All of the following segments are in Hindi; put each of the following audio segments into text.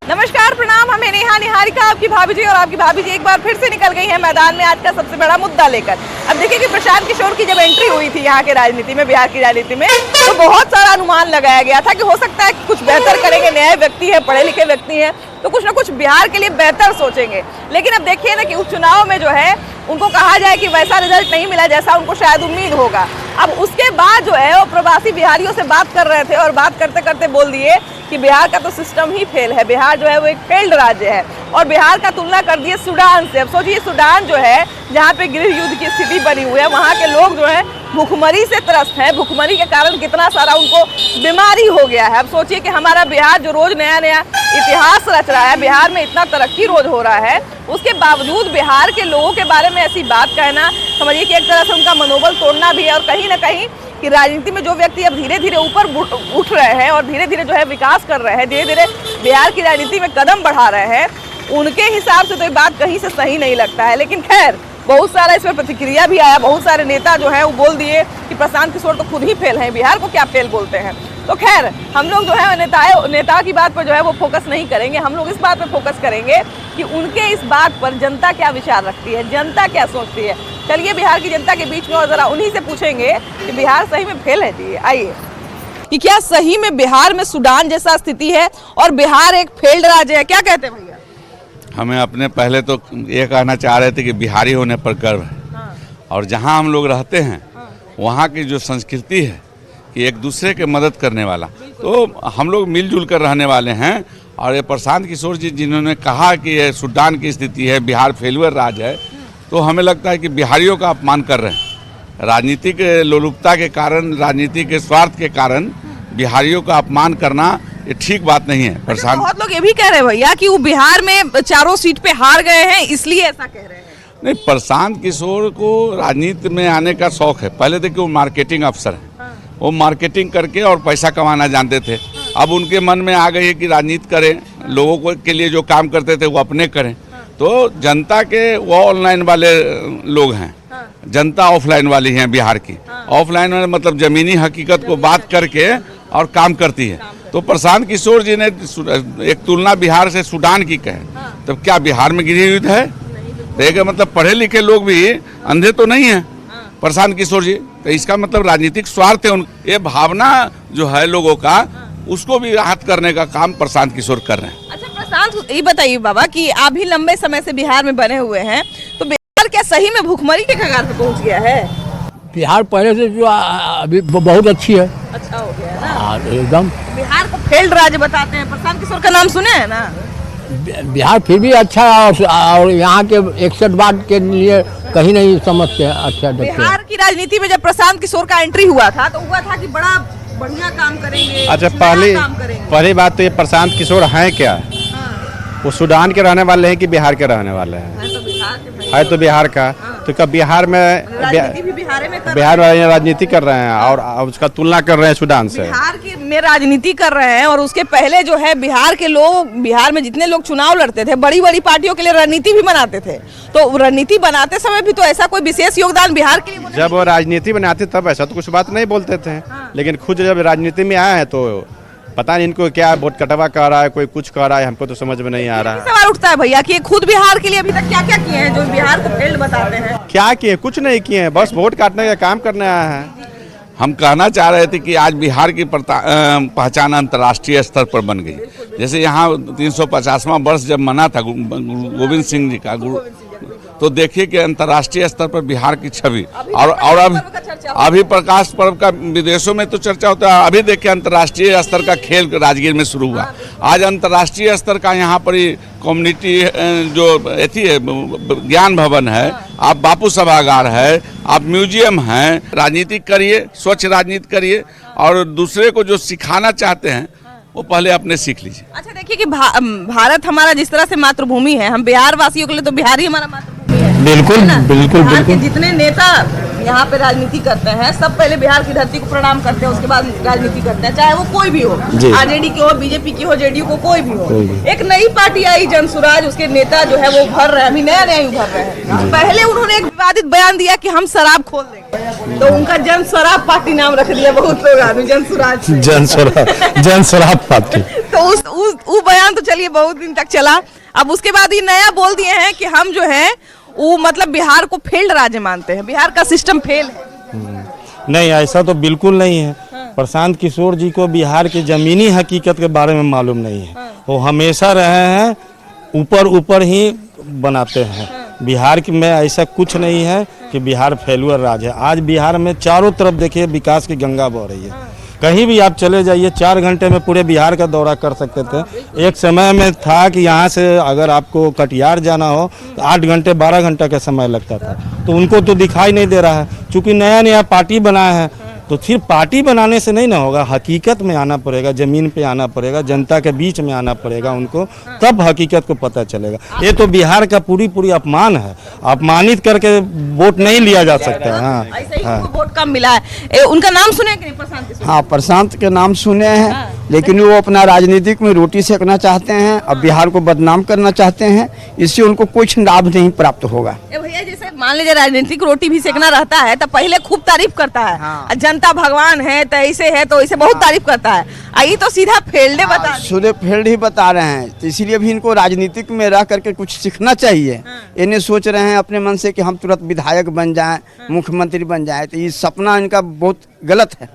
नमस्कार, प्रणाम। हमें नेहा निहारिका, आपकी भाभी जी, और आपकी भाभी जी एक बार फिर से निकल गई है मैदान में आज का सबसे बड़ा मुद्दा लेकर। अब देखिए कि प्रशांत किशोर की जब एंट्री हुई थी यहाँ के राजनीति में, बिहार की राजनीति में, तो बहुत सारा अनुमान लगाया गया था कि हो सकता है कि कुछ बेहतर करेंगे, नए व्यक्ति है, पढ़े लिखे व्यक्ति हैं, तो कुछ ना कुछ बिहार के लिए बेहतर सोचेंगे। लेकिन अब देखिए ना कि उपचुनाव में जो है उनको कहा जाए कि वैसा रिजल्ट नहीं मिला जैसा उनको शायद उम्मीद होगा। अब उसके बाद जो है वो प्रवासी बिहारियों से बात कर रहे थे और बात करते करते बोल दिए कि बिहार का तो सिस्टम ही फेल है, बिहार जो है वो एक फेल्ड राज्य है, और बिहार का तुलना कर दिए सूडान से। अब सोचिए सूडान जो है जहाँ पे गृह युद्ध की स्थिति बनी हुई है, वहाँ के लोग जो है भूखमरी से त्रस्त हैं, भूखमरी के कारण कितना सारा उनको बीमारी हो गया है। अब सोचिए कि हमारा बिहार जो रोज नया नया इतिहास रच रहा है, बिहार में इतना तरक्की रोज हो रहा है, उसके बावजूद बिहार के लोगों के बारे में ऐसी बात कहना, समझिए कि एक तरह से उनका मनोबल तोड़ना भी है। और कहीं ना कहीं कि राजनीति में जो व्यक्ति अब धीरे धीरे ऊपर उठ रहे हैं और धीरे धीरे जो है विकास कर रहे हैं, धीरे धीरे बिहार की राजनीति में कदम बढ़ा रहे हैं, उनके हिसाब से तो ये बात कहीं से सही नहीं लगता है। लेकिन खैर, बहुत सारा इसमें प्रतिक्रिया भी आया, बहुत सारे नेता जो है वो बोल दिए कि प्रशांत किशोर तो खुद ही फेल हैं, बिहार को क्या फेल बोलते हैं। तो खैर, हम लोग जो है नेता की बात पर जो है वो फोकस नहीं करेंगे, हम लोग इस बात पर फोकस करेंगे कि उनके इस बात पर जनता क्या विचार रखती है, जनता क्या सोचती है। चलिए बिहार की जनता के बीच में और जरा उन्हीं से पूछेंगे कि बिहार सही में फेल है जी। आइए, कि क्या सही में बिहार में सूडान जैसा स्थिति है और बिहार एक फेल्ड राज्य है, क्या कहते हैं भैया? हमें अपने पहले तो ये कहना चाह रहे थे कि बिहारी होने पर गर्व है। और जहाँ हम लोग रहते हैं वहाँ की जो संस्कृति है कि एक दूसरे के मदद करने वाला, तो हम लोग मिलजुल कर रहने वाले हैं। और ये प्रशांत किशोर जी जिन्होंने कहा कि ये सूडान की स्थिति है, बिहार फेलुअर राज्य है, तो हमें लगता है कि बिहारियों का अपमान कर रहे हैं। राजनीतिक लोलुपता के कारण, राजनीति के स्वार्थ के कारण बिहारियों का अपमान करना ये ठीक बात नहीं है। प्रशांत, बहुत लोग ये भी कह रहे हैं भैया कि वो बिहार में चारों सीट पे हार गए हैं, इसलिए ऐसा कह रहे हैं। नहीं, प्रशांत किशोर को राजनीति में आने का शौक है। पहले देखिए वो मार्केटिंग अफसर है, वो मार्केटिंग करके और पैसा कमाना जानते थे। अब उनके मन में आ गई है कि राजनीति करें, लोगों को के लिए जो काम करते थे वो अपने करें। तो जनता के वो ऑनलाइन वाले लोग हैं, जनता ऑफलाइन वाली हैं बिहार की। ऑफलाइन में मतलब जमीनी हकीकत को बात करके और काम करती है। तो प्रशांत किशोर जी ने एक तुलना बिहार से सूडान की कहे, तब क्या बिहार में गृह युद्ध है? देखिए, मतलब पढ़े लिखे लोग भी अंधे तो नहीं हैं प्रशांत किशोर जी, तो इसका मतलब राजनीतिक स्वार्थ है। ये भावना जो है लोगों का, उसको भी आहत करने का काम प्रशांत किशोर कर रहे हैं। अच्छा प्रशांत, ये बताइए बाबा कि आप भी लंबे समय से बिहार में बने हुए हैं, तो बिहार क्या सही में भूखमरी के कगार पे पहुंच गया है? बिहार पहले से जो अभी बहुत अच्छी है, अच्छा हो गया ना एकदम। बिहार को फेल्ड राज्य बताते हैं, प्रशांत किशोर का नाम सुने हैं ना? बिहार फिर भी अच्छा है, और यहाँ के 61 वार्ड के लिए कहीं नहीं समझते हैं। अच्छा, बिहार की राजनीति में जब प्रशांत किशोर का एंट्री हुआ था तो हुआ था कि बड़ा बढ़िया काम करेंगे। अच्छा, पहली बात तो ये प्रशांत किशोर हैं क्या? वो सूडान के रहने वाले हैं कि बिहार के रहने वाले हैं? है तो बिहार का। तो कब बिहार में बिहार में राजनीति कर रहे हैं और उसका तुलना कर रहे हैं सूडान से? बिहार की में राजनीति कर रहे हैं, और उसके पहले जो है बिहार के लोग, बिहार में जितने लोग चुनाव लड़ते थे, बड़ी बड़ी पार्टियों के लिए रणनीति भी बनाते थे, तो रणनीति बनाते समय भी तो ऐसा कोई विशेष योगदान बिहार के लिए? जब वो राजनीति बनाते तब ऐसा तो कुछ बात नहीं बोलते थे, लेकिन खुद जब राजनीति में आए हैं तो पता नहीं इनको क्या वोट कटवा कर रहा है, कोई कुछ कर रहा है, हमको तो समझ में नहीं आ रहा है। सवाल उठता है भैया कि खुद बिहार के लिए अभी तक क्या क्या किए हैं जो बिहार को फेल्ड बताते हैं? क्या किए? कुछ नहीं किए हैं, बस वोट काटने का काम करने आया है। हम कहना चाह रहे थे कि आज बिहार की पहचान अंतर्राष्ट्रीय स्तर पर बन गई। जैसे यहाँ 350वां वर्ष जब मना था गोविंद सिंह जी का, तो देखिए कि अंतर्राष्ट्रीय स्तर पर बिहार की छवि, और अभी प्रकाश पर्व का विदेशों में तो चर्चा होता है। अभी देखिए अंतर्राष्ट्रीय स्तर का खेल राजगीर में शुरू हुआ। आज अंतर्राष्ट्रीय स्तर का यहाँ पर ही कम्युनिटी जो एथी है, ज्ञान भवन है, आप बापू सभागार है, आप म्यूजियम हैं। राजनीति करिए, स्वच्छ राजनीति करिए, और दूसरे को जो सिखाना चाहते हैं वो पहले अपने सीख लीजिए। अच्छा देखिए कि भारत हमारा जिस तरह से मातृभूमि है, हम बिहार वासियों के लिए तो बिहार ही हमारा मातृभूमि है। बिल्कुल बिल्कुल बिल्कुल। जितने नेता यहाँ पे राजनीति करते हैं, सब पहले बिहार की धरती को प्रणाम करते हैं, उसके बाद राजनीति करते हैं, चाहे वो कोई भी हो, आरजेडी की हो, बीजेपी की हो, जेडीयू को, कोई भी हो। एक नई पार्टी आई जन स्वराज, उसके नेता जो है वो उभर रहे हैं, अभी नया नया उभर रहे हैं। पहले उन्होंने एक विवादित बयान दिया कि हम शराब खोल देंगे, तो उनका जन शराब पार्टी नाम रख दिया बहुत लोग आदमी, जन स्वराज, जन शराब पार्टी। तो उस बयान तो चलिए बहुत दिन तक चला। अब उसके बाद ये नया बोल दिए हैं कि हम जो है वो मतलब बिहार को फेल्ड राज्य मानते हैं, बिहार का सिस्टम फेल है। नहीं, ऐसा तो बिल्कुल नहीं है। प्रशांत किशोर जी को बिहार की जमीनी हकीकत के बारे में मालूम नहीं है। वो हमेशा रहे हैं ऊपर ऊपर ही बनाते हैं। बिहार में ऐसा कुछ नहीं है कि बिहार फेलुअर राज्य है। आज बिहार में चारों तरफ देखिए विकास की गंगा बह रही है। कहीं भी आप चले जाइए, 4 घंटे में पूरे बिहार का दौरा कर सकते थे। एक समय में था कि यहाँ से अगर आपको कटिहार जाना हो तो 8 घंटे 12 घंटे का समय लगता था। तो उनको तो दिखाई नहीं दे रहा है, क्योंकि नया नया पार्टी बनाया है। तो सिर्फ पार्टी बनाने से नहीं ना होगा, हकीकत में आना पड़ेगा, जमीन पे आना पड़ेगा, जनता के बीच में आना पड़ेगा उनको, तब हकीकत को पता चलेगा। ये तो बिहार का पूरी अपमान है, अपमानित करके वोट नहीं लिया जा सकता। हाँ, ऐसे ही उनको वोट कम मिला है। उनका नाम सुने कि नहीं, प्रशांत किशोर? हाँ, प्रशांत के नाम सुने हैं, लेकिन वो अपना राजनीतिक में रोटी सेकना चाहते हैं, अब बिहार को बदनाम करना चाहते हैं, इससे उनको कुछ लाभ नहीं प्राप्त होगा। भैया जैसे मान लीजिए राजनीतिक रोटी भी सेकना रहता है तो पहले खूब तारीफ करता है। हाँ। जनता भगवान है तो ऐसे है, तो ऐसे बहुत तारीफ करता है। आई तो सीधा फेल्डे बता सुने फील्ड ही बता रहे हैं, तो इसीलिए भी इनको राजनीतिक में रह करके कुछ सीखना चाहिए। इन्हें सोच रहे हैं अपने मन से कि हम तुरंत विधायक बन जाएं, मुख्यमंत्री बन जाएं, तो ये सपना इनका बहुत गलत है।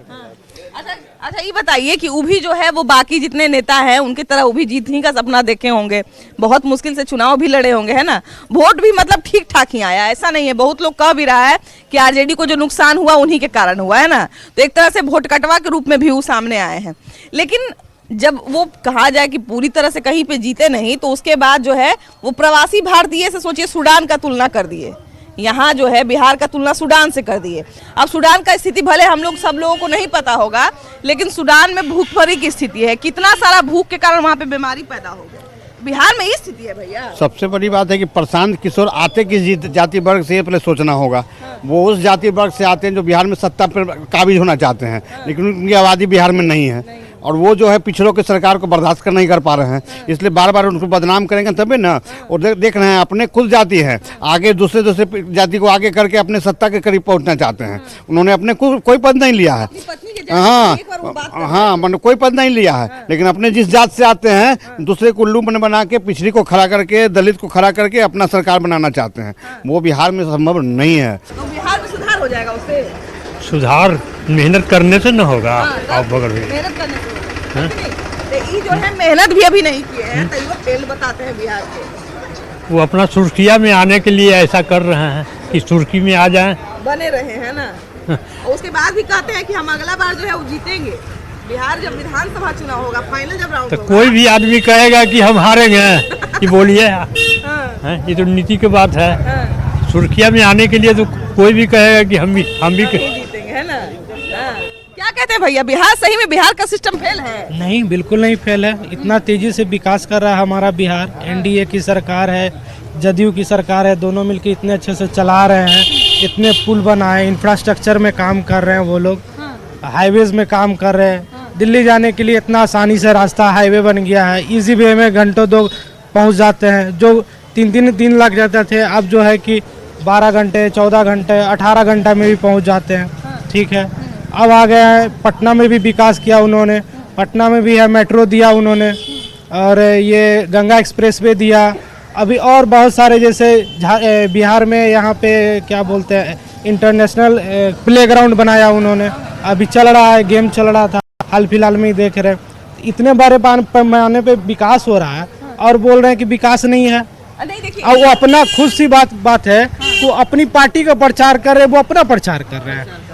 अच्छा ये बताइए कि उभी जो है वो बाकी जितने नेता हैं उनकी तरह उभी जीतने का सपना देखे होंगे, बहुत मुश्किल से चुनाव भी लड़े होंगे, है ना? वोट भी मतलब ठीक ठाक ही आया, ऐसा नहीं है। बहुत लोग कह भी रहा है कि आरजेडी को जो नुकसान हुआ उन्हीं के कारण हुआ, है ना? तो एक तरह से वोट कटवा के रूप में भी वो सामने आए हैं। लेकिन जब वो कहा जाए कि पूरी तरह से कहीं पे जीते नहीं, तो उसके बाद जो है वो प्रवासी भारतीय से सोचिए सूडान का तुलना कर दिए, यहाँ जो है बिहार का तुलना सूडान से कर दिए। अब सूडान का स्थिति भले हम लोग सब लोगों को नहीं पता होगा, लेकिन सूडान में भूखमरी की स्थिति है, कितना सारा भूख के कारण वहाँ पे बीमारी पैदा हो गई। बिहार में ये स्थिति है भैया। सबसे बड़ी बात है कि प्रशांत किशोर आते किस जाति वर्ग से, ये पहले सोचना होगा। वो उस जाति वर्ग से आते हैं जो बिहार में सत्ता पर काबिज होना चाहते हैं, लेकिन उनकी आबादी बिहार में नहीं है, और वो जो है पिछड़ों की सरकार को बर्दाश्त कर नहीं कर पा रहे हैं, इसलिए बार बार उनको बदनाम करेंगे तभी ना। और देख रहे हैं अपने खुद जाति है, आगे दूसरे जाति को आगे करके अपने सत्ता के करीब पहुंचना चाहते हैं। उन्होंने अपने कोई पद नहीं लिया है। हाँ, मतलब कोई पद नहीं लिया है, लेकिन अपने जिस जात से आते हैं दूसरे को उल्लू बना के, पिछड़ी को खड़ा करके, दलित को खड़ा करके अपना सरकार बनाना चाहते हैं। वो बिहार में संभव नहीं है। तो बिहार में सुधार हो जाएगा उससे? सुधार मेहनत करने से न होगा। आप बगल में मेहनत करने से होगा। ये जो है मेहनत भी अभी नहीं किए हैं, तो वो फेल बताते हैं बिहार के। वो अपना सुर्खिया में आने के लिए ऐसा कर रहे हैं कि सुर्खी में आ जाएं, बने रहे हैं ना। और उसके बाद भी कहते हैं कि हम अगला बार जो है वो जीतेंगे। बिहार जब विधानसभा चुनाव होगा, फाइनल जब राउंड तो होगा, कोई भी आदमी कहेगा कि हम हारेंगे, कि बोलिए ये तो नीति की बात है। सुर्खिया में आने के लिए तो कोई भी कहेगा कि हम भी जीतेंगे, है ना? क्या कहते हैं भैया, बिहार सही में बिहार का सिस्टम फेल है? नहीं, बिल्कुल नहीं फेल है। इतना तेजी से विकास कर रहा है हमारा बिहार। एनडीए की सरकार है, जदयू की सरकार है, दोनों मिलकर इतने अच्छे से चला रहे हैं। इतने पुल बनाए, इंफ्रास्ट्रक्चर में काम कर रहे हैं वो लोग, हाईवेज में काम कर रहे हैं। दिल्ली जाने के लिए इतना आसानी से रास्ता हाईवे बन गया है, इजी वे में घंटों 2 पहुंच जाते हैं। जो 3 दिन लग जाते थे, अब जो है कि 12 घंटे, 14 घंटे, 18 घंटा में भी पहुंच जाते हैं। ठीक है, अब आ गया है पटना में भी विकास किया उन्होंने, पटना में भी है मेट्रो दिया उन्होंने, और ये गंगा एक्सप्रेस वे दिया। अभी और बहुत सारे, जैसे बिहार में यहाँ पे क्या बोलते हैं, इंटरनेशनल प्लेग्राउंड बनाया उन्होंने, अभी चल रहा है, गेम चल रहा था, हाल फिलहाल में ही देख रहे। इतने बड़े पैमाने पे विकास हो रहा है और बोल रहे हैं कि विकास नहीं है। और वो अपना खुद सी बात है, वो अपनी पार्टी का प्रचार कर रहे हैं, वो अपना प्रचार कर रहे हैं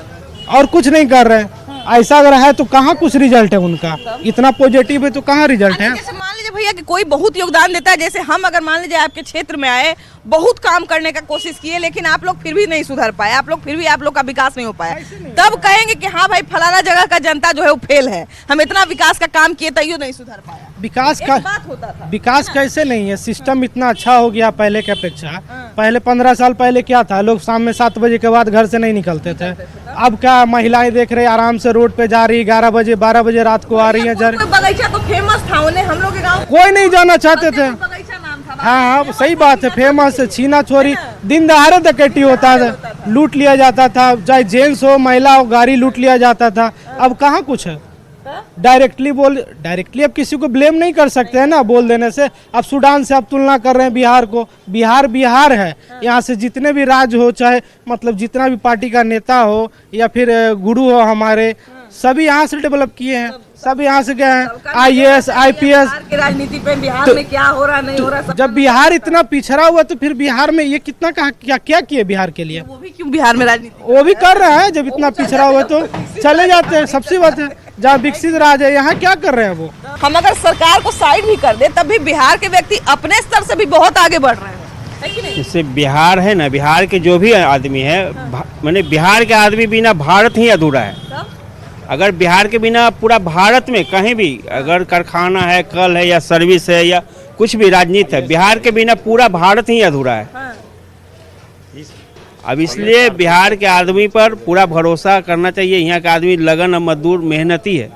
और कुछ नहीं कर रहे हैं। ऐसा अगर है तो कहाँ कुछ रिजल्ट है उनका? इतना पॉजिटिव है तो कहाँ रिजल्ट है? जैसे मान लीजिए भैया कि कोई बहुत योगदान देता है, जैसे हम अगर मान लीजिए आपके क्षेत्र में आए, बहुत काम करने का कोशिश किए, लेकिन आप लोग फिर भी नहीं सुधर पाए, आप लोग का विकास नहीं हो पाया, तब कहेंगे कि हाँ भाई फलाना जगह का जनता जो है वो फेल है, हम इतना विकास का काम किए तैयो नहीं सुधर पाया। विकास का बात होता था। विकास कैसे नहीं है? सिस्टम इतना अच्छा हो गया पहले की अपेक्षा पहले 15 साल पहले क्या था, लोग शाम में 7 बजे के बाद घर से नहीं निकलते थे। अब क्या महिलाएं देख रहे आराम से रोड पे जा रही, 11 बजे 12 बजे रात को आ रही है। बगीचा तो फेमस था उन्हें, हम लोग के गाँव कोई नहीं जाना चाहते थे। बगीचा नाम था। हाँ सही बात है, फेमस है। छीना छोरी दिन दहाड़े डकैती होता था, लूट लिया जाता था, चाहे जेंट्स हो महिला हो, गाड़ी लूट लिया जाता था। अब कहाँ कुछ है। डायरेक्टली अब किसी को ब्लेम नहीं कर सकते हैं ना बोल देने से। अब सूडान से आप तुलना कर रहे हैं बिहार को, बिहार है। यहाँ से जितने भी राज्य हो, चाहे मतलब जितना भी पार्टी का नेता हो या फिर गुरु हो हमारे, सभी यहाँ से डेवलप किए हैं, सब यहाँ से गए हैं। IAS IPS की राजनीति पे बिहार में क्या हो रहा नहीं हो रहा। जब बिहार इतना पिछड़ा हुआ तो फिर बिहार में ये कितना क्या किए बिहार के लिए। वो भी क्यों बिहार में राजनीति, वो भी कर रहे हैं। जब इतना पिछड़ा हुआ तो चले जाते हैं, सबसे बात है। जहाँ विकसित राज्य है यहाँ क्या कर रहे हैं वो। हम अगर सरकार को साइड भी कर दे तब भी बिहार के व्यक्ति अपने स्तर से भी बहुत आगे बढ़ रहे हैं। जैसे बिहार है ना, बिहार के जो भी आदमी है, मैंने बिहार के आदमी बिना भारत ही अधूरा है। अगर बिहार के बिना पूरा भारत में कहीं भी अगर कारखाना है, कल है या सर्विस है या कुछ भी राजनीति है, बिहार के बिना पूरा भारत ही अधूरा है। अब इसलिए बिहार के आदमी पर पूरा भरोसा करना चाहिए। यहाँ का आदमी लगन और मजदूर मेहनती है।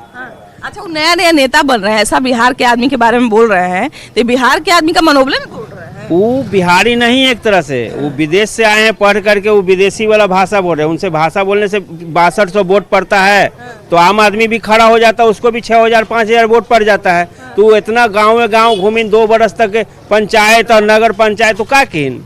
अच्छा, वो नया नेता बन रहे हैं, ऐसा बिहार के आदमी के बारे में बोल रहे हैं, तो बिहार के आदमी का मनोबल में बोल रहे हैं। वो बिहारी नहीं, एक तरह से वो विदेश से आए हैं, पढ़ करके वो विदेशी वाला भाषा बोल रहे हैं। उनसे भाषा बोलने से 6200 वोट पड़ता है, तो आम आदमी भी खड़ा हो जाता है, उसको भी 6000 5000 वोट पड़ जाता है। तो इतना गाँव में गाँव घूमी 2 बरस तक पंचायत और नगर पंचायत, तो क्या किन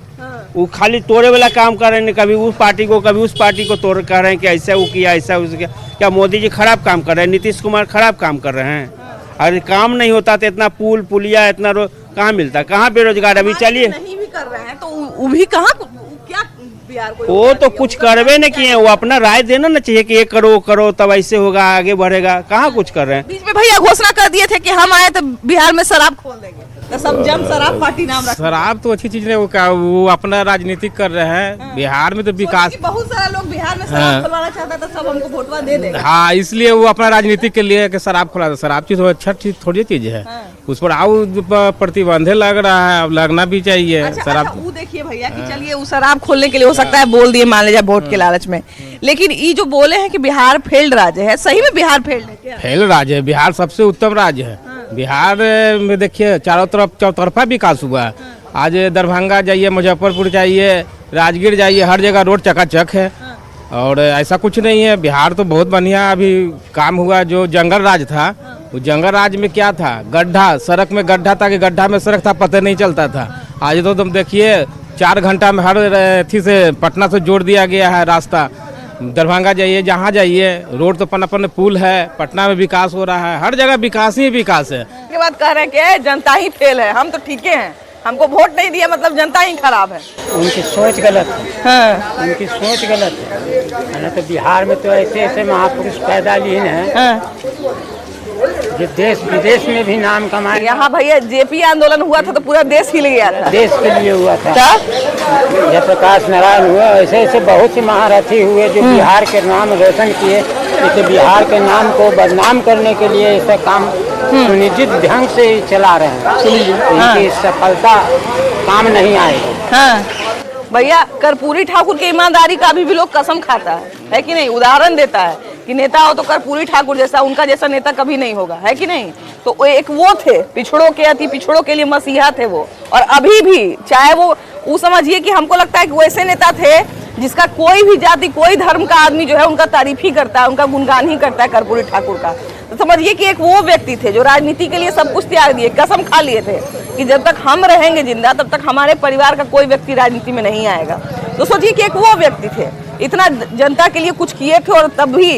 वो खाली तोड़े वाला काम कर रहे हैं। कभी उस पार्टी को कभी उस पार्टी को तोड़ कर रहे हैं कि ऐसा वो किया ऐसा उस किया। क्या मोदी जी खराब काम कर रहे हैं, नीतीश कुमार खराब काम कर रहे हैं। अरे काम नहीं होता तो इतना पुलिया इतना कहाँ मिलता, कहाँ बेरोजगार। अभी चलिए नहीं भी कर रहे हैं तो वो भी कहाँ क्या बिहार को वो तो कुछ करवे नहीं किए। वो अपना राय देना ना चाहिए कि ये करो तब ऐसे होगा, आगे बढ़ेगा। कहाँ कुछ कर रहे हैं। बीच में भैया घोषणा कर दिए थे कि हम आए तो बिहार में शराब खोल देंगे, तो सब जन शराब पार्टी नाम रखा। शराब तो अच्छी चीज है, वो अपना राजनीतिक कर रहे हैं। बिहार में तो विकास, बहुत सारा लोग बिहार में शराब खुलवाना चाहता था, सब हमको वोटवा दे देगा। हाँ, इसलिए वो अपना राजनीतिक के लिए शराब खुला। शराब चीज अच्छा चीज थोड़ी चीज है। उस पर आओ प्रतिबंध लग रहा है, अब लगना भी चाहिए। अच्छा, शराब वो देखिए भैया कि चलिए वो शराब खोलने के लिए हो सकता है बोल दिए, मान लीजिए वोट के लालच में, लेकिन ये जो बोले हैं कि बिहार फेल्ड राज्य है, सही में बिहार फेल्ड है क्या? फेल राज्य है, बिहार सबसे उत्तम राज्य है। बिहार में देखिए चारों तरफ चौतरफा विकास हुआ है। आज दरभंगा जाइए, मुजफ्फरपुर जाइए, राजगीर जाइए, हर जगह रोड चकाचक है। और ऐसा कुछ नहीं है, बिहार तो बहुत बढ़िया अभी काम हुआ। जो जंगल राज था, वो जंगल राज में क्या था, गड्ढा, सड़क में गड्ढा था कि गड्ढा में सड़क था, पता नहीं चलता था। आज तो तुम देखिए 4 घंटा में हर अथी से पटना से जोड़ दिया गया है रास्ता। दरभंगा जाइए, जहाँ जाइए रोड तो पन पुल है। पटना में विकास हो रहा है, हर जगह विकास ही विकास है। ये बात कह रहे हैं कि जनता ही फेल है, हम तो ठीक हैं, हमको वोट नहीं दिया मतलब जनता ही खराब है। उनकी सोच गलत है। हाँ। उनकी सोच गलत है। तो बिहार में तो ऐसे ऐसे महापुरुष पैदा लिए हैं। हाँ। जो देश विदेश में भी नाम कमाए। यहाँ भैया जेपी आंदोलन हुआ था तो पूरा देश हिल गया था। देश के लिए हुआ था। जयप्रकाश नारायण हुआ, ऐसे ऐसे बहुत से महारथी हुए जो बिहार के नाम रोशन किए। इसे बिहार के नाम को बदनाम करने के लिए ऐसा काम सुनिश्चित ढंग से चला रहे हैं। इनकी सफलता काम नहीं आएगी। हाँ भैया, कर्पूरी ठाकुर की ईमानदारी का भी लोग कसम खाता है कि नहीं? उदाहरण देता है कि नेता हो तो कर्पूरी ठाकुर जैसा, उनका जैसा नेता कभी नहीं होगा, है कि नहीं? तो वो एक वो थे पिछड़ों के, अति पिछड़ों के लिए मसीहा थे वो। और अभी भी चाहे वो समझिए कि हमको लगता है कि वो ऐसे नेता थे जिसका कोई भी जाति, कोई धर्म का आदमी जो है उनका तारीफ ही करता है, उनका गुणगान ही करता है कर्पूरी ठाकुर का। तो समझिए कि एक वो व्यक्ति थे जो राजनीति के लिए सब कुछ त्याग दिए, कसम खा लिए थे कि जब तक हम रहेंगे जिंदा तब तक हमारे परिवार का कोई व्यक्ति राजनीति में नहीं आएगा। तो सोचिए कि एक वो व्यक्ति थे, इतना जनता के लिए कुछ किए थे और तब भी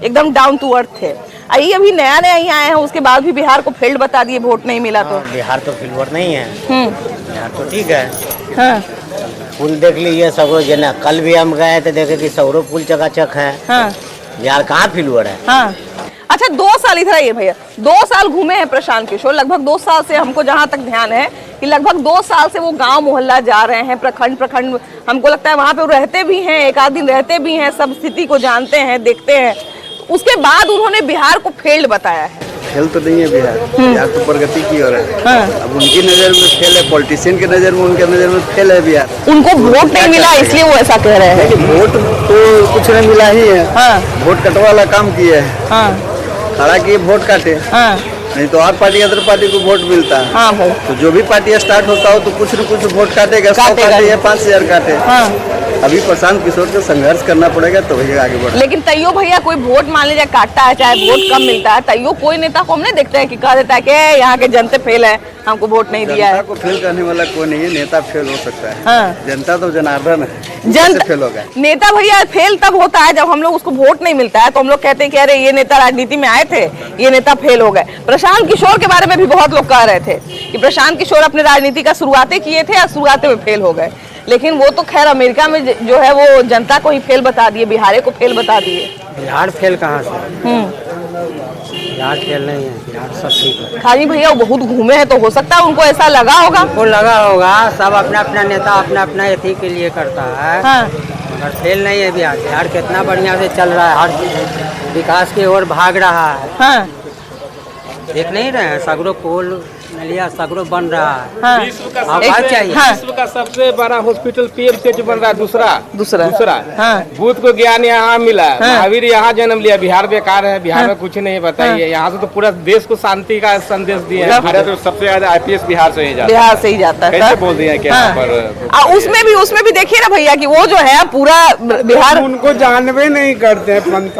एकदम डाउन टू अर्थ थे। आइए अभी नया ही आए हैं, उसके बाद भी बिहार को फेल्ड बता दिए, वोट नहीं मिला तो। बिहार तो फेल्ड नहीं है। बिहार तो ठीक है। हाँ। पुल देख लीजिए सब जना, कल भी हम गए थे देखे कि सौरो पुल चकाचक है। हाँ। बिहार कहाँ फेल्ड है। हाँ। अच्छा 2 साल इधर आइए भैया, 2 साल घूमे हैं प्रशांत किशोर, लगभग 2 साल से हमको जहाँ तक ध्यान है कि लगभग 2 साल से वो गांव मोहल्ला जा रहे हैं, प्रखंड हमको लगता है वहाँ पे वो रहते भी हैं, एक आध दिन रहते भी हैं, सब स्थिति को जानते हैं, देखते हैं। उसके बाद उन्होंने बिहार को फेल्ड बताया है। फेल तो नहीं है बिहार, बिहार तो प्रगति की ओर है। अब उनकी नज़र में फेल है, पॉलिटिशियन की नज़र में, उनके नज़र में फेल है बिहार। उनको वोट नहीं मिला इसलिए वो ऐसा कह रहे हैं। वोट तो कुछ नहीं मिला ही है, वोट कटवा वाला काम किए है, खड़ा किए वोट काटे, नहीं तो हर पार्टी अदर पार्टी को वोट मिलता है। हाँ भाई, तो जो भी पार्टी स्टार्ट होता हो तो कुछ न कुछ वोट काटेगा, 100 काटे या 5000 काटे। अभी प्रशांत किशोर को संघर्ष करना पड़ेगा तो भैया आगे बढ़े। लेकिन तैयो भैया कोई वोट मान लीजिए काटता है, चाहे वोट कम मिलता है, तैयो कोई नेता को हम नहीं देखते हैं कि कह देता है कि यहाँ के जनता फेल है, हमको वोट नहीं दिया है। जनता को फेल करने वाला कोई नहीं है, नेता फेल हो सकता है। जनता तो जनार्दन है, जनता फेल होगा। नेता भैया फेल तब होता है जब हम लोग उसको वोट नहीं मिलता है, तो हम लोग कहते हैं कि अरे ये नेता राजनीति में आए थे, ये नेता फेल हो गए। प्रशांत किशोर के बारे में भी बहुत लोग कह रहे थे कि प्रशांत किशोर अपने राजनीति का शुरुआतें किए थे और शुरुआतें में फेल हो गए, लेकिन वो तो खैर अमेरिका में जो है वो जनता को ही फेल बता दिए, बिहार को फेल बता दिए। बिहार फेल कहाँ से? बिहार फेल नहीं है, बिहार सब ठीक है। खाली भैया वो बहुत घूमे हैं तो हो सकता है उनको ऐसा लगा होगा। वो लगा होगा, सब अपना अपना नेता अपना अपना एथी के लिए करता है। मगर फेल नहीं है बिहार। बिहार कितना बढ़िया से चल रहा है, हर विकास की ओर भाग रहा है। देख नहीं रहे हैं, सगरो पुल नलिया सगरो बन रहा है। विश्व का सबसे बड़ा हॉस्पिटल पीएमसीएच बन रहा है, दूसरा। बुद्ध को ज्ञान यहाँ मिला, महावीर यहाँ जन्म लिया। बिहार बेकार है, बिहार में कुछ नहीं बताइए। यहाँ से तो पूरा देश को शांति का संदेश दिया है। भारत में सबसे ज्यादा आईपीएस बिहार से ही जाता है। कैसे बोल दिया क्या पर? उसमें भी देखिए ना भैया कि वो जो है पूरा बिहार उनको जानवे नहीं करते हैं,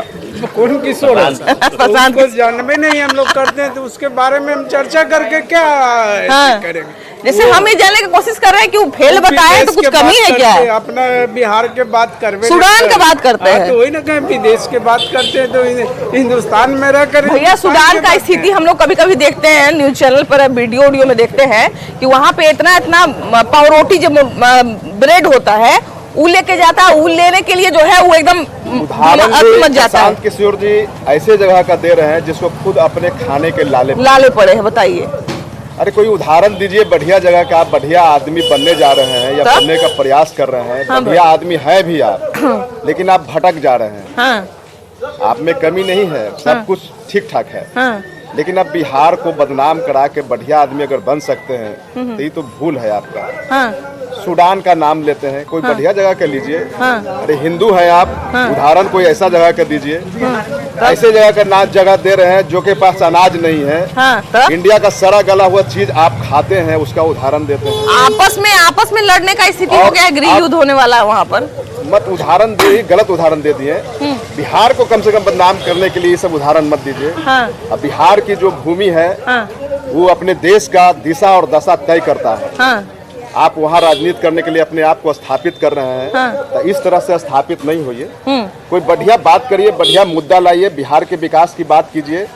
कौन किशोर प्रशांत को जानवे नहीं हम लोग करते हैं, तो उसके बारे में हम चर्चा करके क्या करेंगे? जैसे हम ये जानने की कोशिश कर रहे हैं कि वो फेल बताए तो कुछ कमी है क्या? अपना बिहार के बात करते, सूडान का बात करते हैं, तो वही ना कहें विदेश के बात करते हैं, तो हिंदुस्तान में रह कर भैया सूडान का स्थिति हम लोग कभी कभी देखते हैं न्यूज चैनल पर, वीडियो में देखते हैं कि वहाँ पे इतना पावरोटी जो ब्रेड होता है ऊ लेके जाता है, ऊ लेने के लिए जो है वो एकदम मच जाता है। किशोर जी ऐसे जगह का दे रहे हैं जिसको खुद अपने खाने के लाले पड़े हैं। बताइए, अरे कोई उदाहरण दीजिए बढ़िया जगह का। आप बढ़िया आदमी बनने जा रहे हैं या बनने का प्रयास कर रहे हैं, बढ़िया आदमी है भी आप, लेकिन आप भटक जा रहे हैं। आप में कमी नहीं है, सब कुछ ठीक ठाक है, लेकिन अब बिहार को बदनाम करा के बढ़िया आदमी अगर बन सकते हैं तो ये तो भूल है आपका। सूडान का नाम लेते हैं, कोई बढ़िया जगह का लीजिए। अरे हिंदू है आप, उदाहरण कोई ऐसा जगह का दीजिए। ऐसे जगह का नाच जगह दे रहे हैं जो के पास अनाज नहीं है। इंडिया का सड़ा गला हुआ चीज आप खाते हैं, उसका उदाहरण देते हैं। आपस में लड़ने का स्थिति हो गया, गृह युद्ध होने वाला है वहाँ पर। मत उदाहरण दे, गलत उदाहरण दे दिए। बिहार को कम से कम बदनाम करने के लिए ये सब उदाहरण मत दीजिए। अब बिहार की जो भूमि है वो अपने देश का दिशा और दशा तय करता है। आप वहाँ राजनीति करने के लिए अपने आप को स्थापित कर रहे हैं, तो इस तरह से स्थापित नहीं होइए। कोई बढ़िया बात करिए, बढ़िया मुद्दा लाइए, बिहार के विकास की बात कीजिए।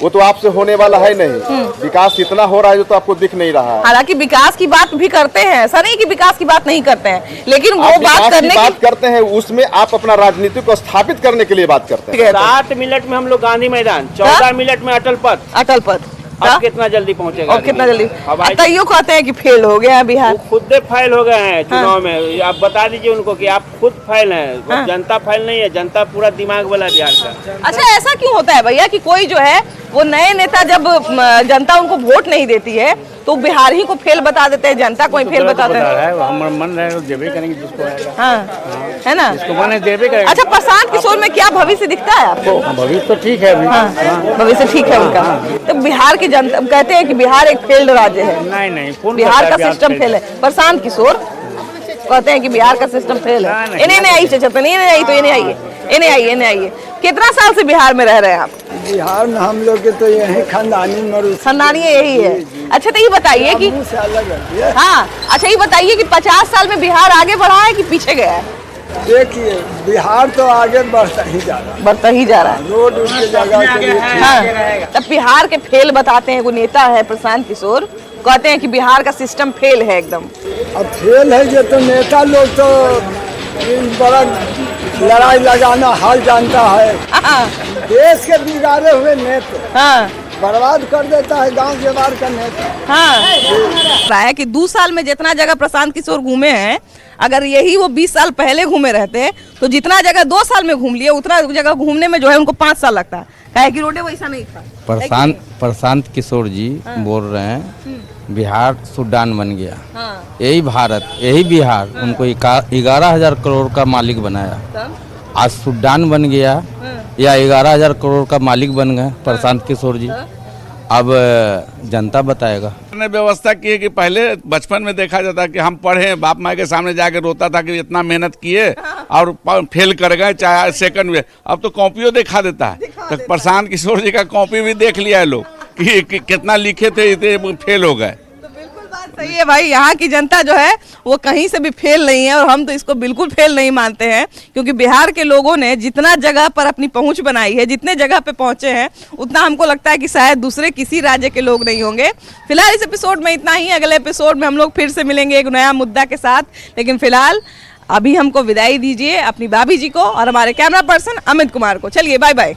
वो तो आपसे होने वाला है नहीं। विकास इतना हो रहा है जो तो आपको दिख नहीं रहा है। हालांकि विकास की बात भी करते हैं, ऐसा नहीं कि विकास की बात नहीं करते हैं, लेकिन वो बात करते हैं उसमें आप अपना राजनीति को स्थापित करने के लिए बात करते हैं। 7 मिनट में हम लोग गांधी मैदान, 14 मिनट में अटल पथ। अब कितना जल्दी पहुंचेगा? और कितना जल्दी? तैयो कहते हैं कि फेल हो गया है बिहार। खुद फेल हो गए हैं चुनाव में। आप बता दीजिए उनको कि आप खुद फेल हैं। जनता फेल नहीं है, जनता पूरा दिमाग वाला बिहार का। अच्छा, ऐसा क्यों होता है भैया कि कोई जो है वो नए नेता जब जनता उनको वोट नहीं देती है तो बिहार ही को फेल बता देते हैं, जनता को ही फेल बताते हैं? हमारा मन रहे देवे करेंगे जिसको है ना, जिसको मन देवे करेंगे। अच्छा, प्रशांत किशोर में क्या भविष्य दिखता है आपको? भविष्य तो ठीक है अभी। भविष्य ठीक है उनका। तो बिहार की जनता कहते हैं कि बिहार एक फेल्ड राज्य है। नहीं, बिहार का सिस्टम फेल है। प्रशांत किशोर कहते हैं कि बिहार का सिस्टम फेल है। इन्हें नहीं आई तो इन्हें आइए। कितना साल से बिहार में रह रहे हैं आप? बिहार में हम लोग के तो यही खानदानी यही है। अच्छा, तो ये बताइए कि अच्छा ये बताइए कि 50 साल में बिहार आगे बढ़ा है कि पीछे गया है? देखिए, बिहार तो आगे बढ़ता ही जा रहा है। रोड उसके जगह। तब बिहार के फेल बताते हैं, वो नेता है प्रशांत किशोर, कहते हैं कि बिहार का सिस्टम फेल है एकदम। अब फेल है ये तो नेता लोग तो बड़ा लड़ाई लगाना हाल जानता है। देश के बिगाड़े हुए नेता बर्बाद कर देता है गांव व्यवहार करने से। हाँ रहा है कि 2 साल में जितना जगह प्रशांत किशोर घूमे हैं, अगर यही वो 20 साल पहले घूमे रहते तो जितना जगह 2 साल में घूम लिए उतना जगह घूमने में जो है उनको 5 साल लगता। काहे कि रोडे वैसा नहीं था। प्रशांत किशोर जी बोल रहे हैं बिहार सूडान बन गया। यही भारत, यही बिहार उनको 11,000 करोड़ का मालिक बनाया। आज सूडान बन गया या 11,000 करोड़ का मालिक बन गए प्रशांत किशोर जी। अब जनता बताएगा। ने व्यवस्था की है कि पहले बचपन में देखा जाता कि हम पढ़े, बाप माँ के सामने जाके रोता था कि इतना मेहनत किए और फेल कर गए चाहे सेकंड में। अब तो कॉपियों दिखा देता है। तो प्रशांत किशोर जी का कॉपी भी देख लिया है लोग कि कितना लिखे थे, इतने फेल हो गए। सही है भाई, यहाँ की जनता जो है वो कहीं से भी फेल नहीं है और हम तो इसको बिल्कुल फेल नहीं मानते हैं, क्योंकि बिहार के लोगों ने जितना जगह पर अपनी पहुंच बनाई है, जितने जगह पे पहुंचे हैं, उतना हमको लगता है कि शायद दूसरे किसी राज्य के लोग नहीं होंगे। फिलहाल इस एपिसोड में इतना ही। अगले एपिसोड में हम लोग फिर से मिलेंगे एक नया मुद्दा के साथ, लेकिन फिलहाल अभी हमको विदाई दीजिए अपनी भाभी जी को और हमारे कैमरा पर्सन अमित कुमार को। चलिए बाय बाय।